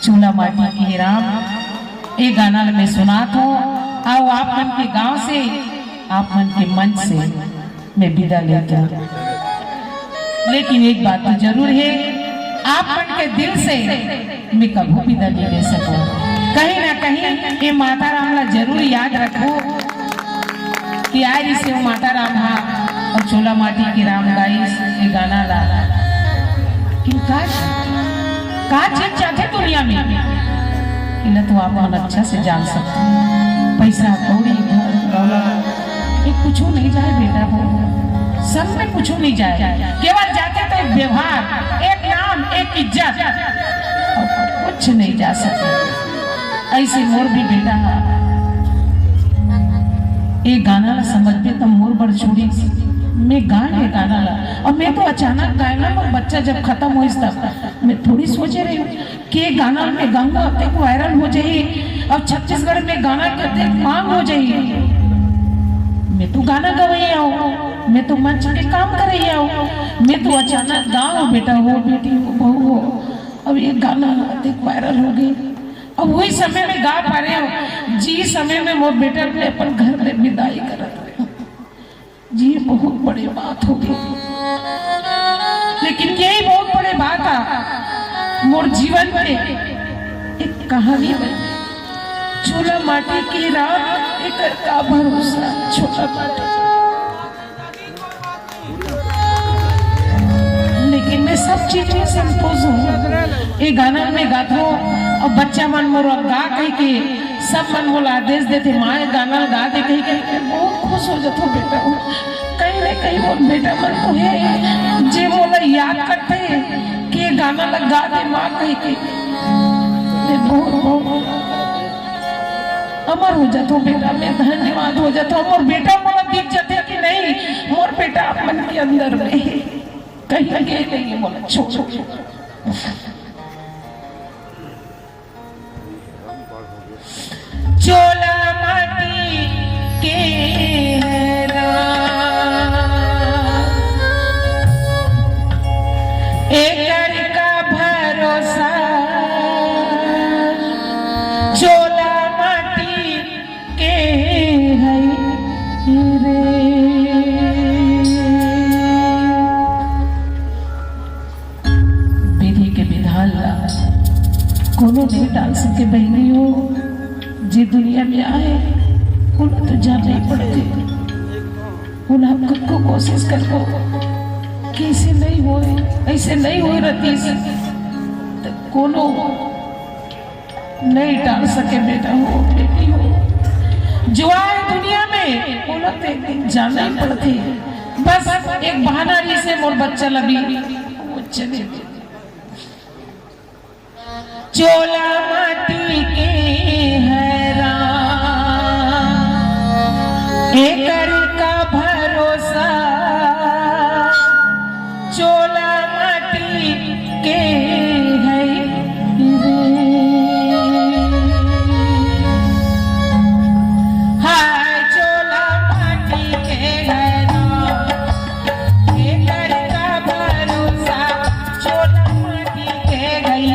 चूल्हा माटी की राम ये गाना मैं सुनात हूँ। आओ आप मन के गांव से, आप मन के मंच से मैं विदा लेता हूँ। लेकिन एक बात तो जरूर है, आप मन के दिल से मैं कभी विदा नहीं ले सकूं। कहीं ना कहीं ये माता राम ला जरूर याद रखो कि आज इसे वो माता राम हा और चूल्हा माटी की राम गाइस ये गाना ला। कि का चीज चाहते दुनिया में इन्हें तो आप बहुत अच्छा से जान सकते हैं। पैसा कौड़ी ये कुछ नहीं जाए बेटा, वो सब में कुछ नहीं जाए, केवल जाते तो एक व्यवहार, एक नाम, एक इज्जत, कुछ नहीं जा सकते। ऐसे मोर भी बेटा ये गाना समझते तो मोर बड़ छोड़ी मैं गाने गाना ला। और मैं तो अचानक गायला और बच्चा जब खत्म हो तब मैं थोड़ी सोचे रही हूँ कि गाना में गाऊंगा तो वायरल हो जाए और छत्तीसगढ़ में गाना करते मांग हो जाए। मैं तो गाना गवाई आऊँ, मैं तो मंच के काम कर रही हूँ, मैं तो अचानक गाँव बेटा हो, बेटी हो, बहू हो, अब ये गाना वायरल हो गई। अब वही समय में गा पा रहे हो जी, समय में वो बेटा अपने अपन घर में विदाई कर रहे जी, बहुत बड़ी बात होगी। लेकिन यही बहुत बड़ी बात है मोर जीवन में एक कहानी बनी। चूल्हा माटी की रात एक का भरोसा छोटा माटी। लेकिन मैं सब चीजें संतोष हूँ। ये गाना में गाता हूँ और बच्चा मन मोर गा कह के सब मन मोला आदेश देते माँ गाना गा दे कहीं के बहुत खुश हो जाता बेटा। कहीं ना कहीं वो बेटा मन तो है जे मोला याद करते कि ये गाना लगा दे माँ कह के बहुत अमर हो जाता बेटा, मैं धन्यवाद हो जाता मोर बेटा मोला दिख जाते कि नहीं मोर बेटा मन के अंदर में कहीं लगे नहीं मोला छोड़। चूल्हा माटी के एक का भरोसा, चूल्हा माटी के है रे। विधि के विधान ला कोनो नहीं डाल सके बहनी हो। जे दुनिया में आए उन्हें तो जाना ही पड़ते, उन्हें आप खुद को कोशिश करो कि ऐसे नहीं हो, ऐसे नहीं हो रती से तो कोनो नहीं डाल सके बेटा हो, बेटी हो। जो आए दुनिया में उन्हें तो एक दिन जाना ही पड़ते। बस एक बहाना जिसे मोर बच्चा लगी वो चले। चूल्हा माटी के एकर का भरोसा, चूल्हा माटी के है हाय चूल्हा माटी के है एकर का भरोसा, चूल्हा माटी के गई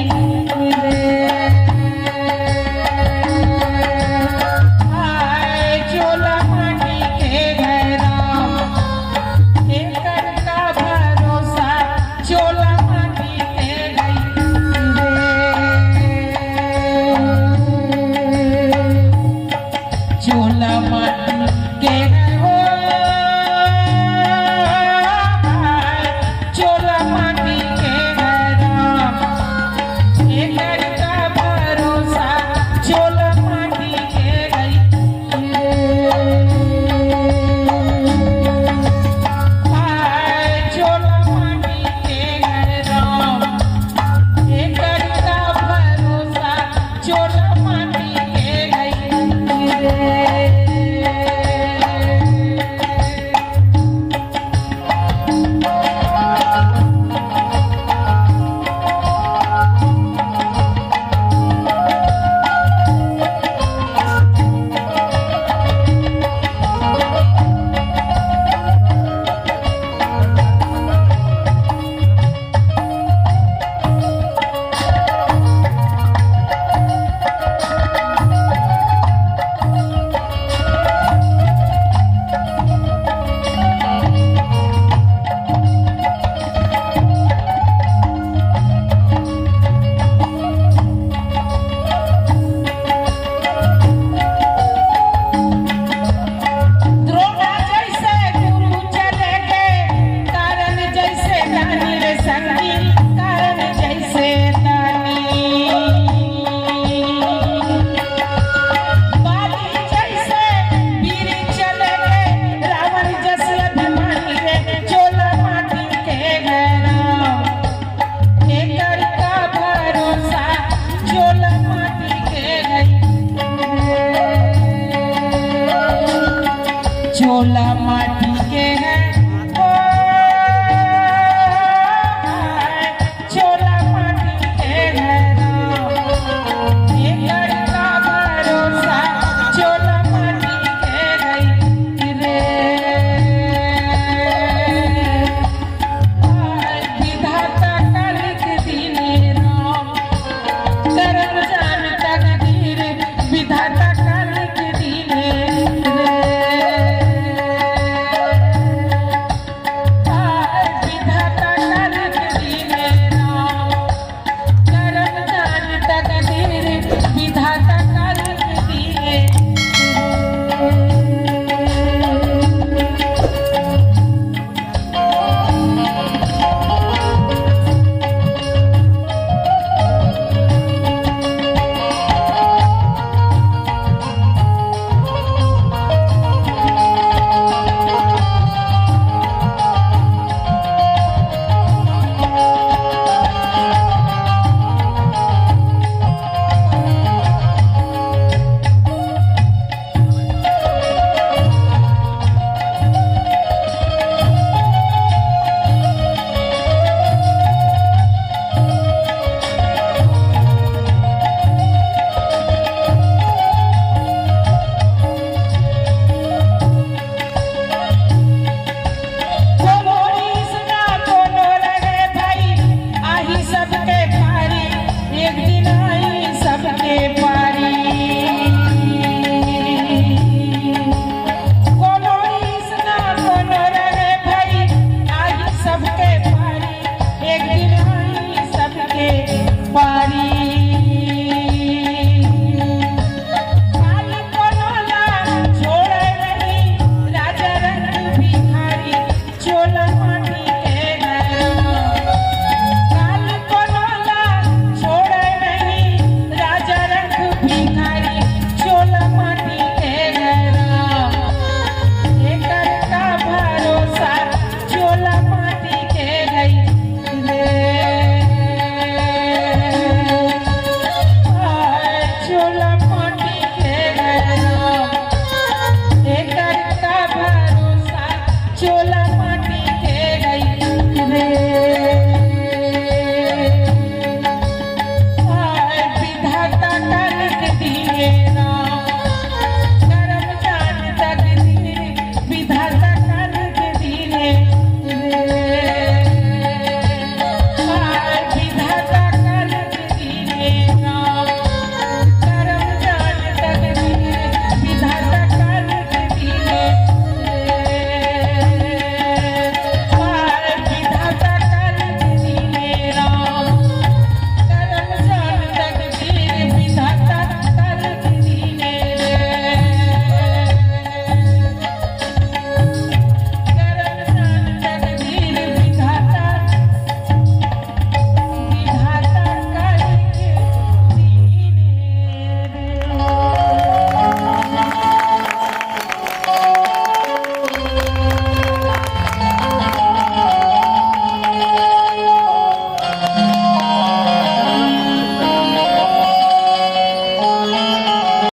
चोला माटी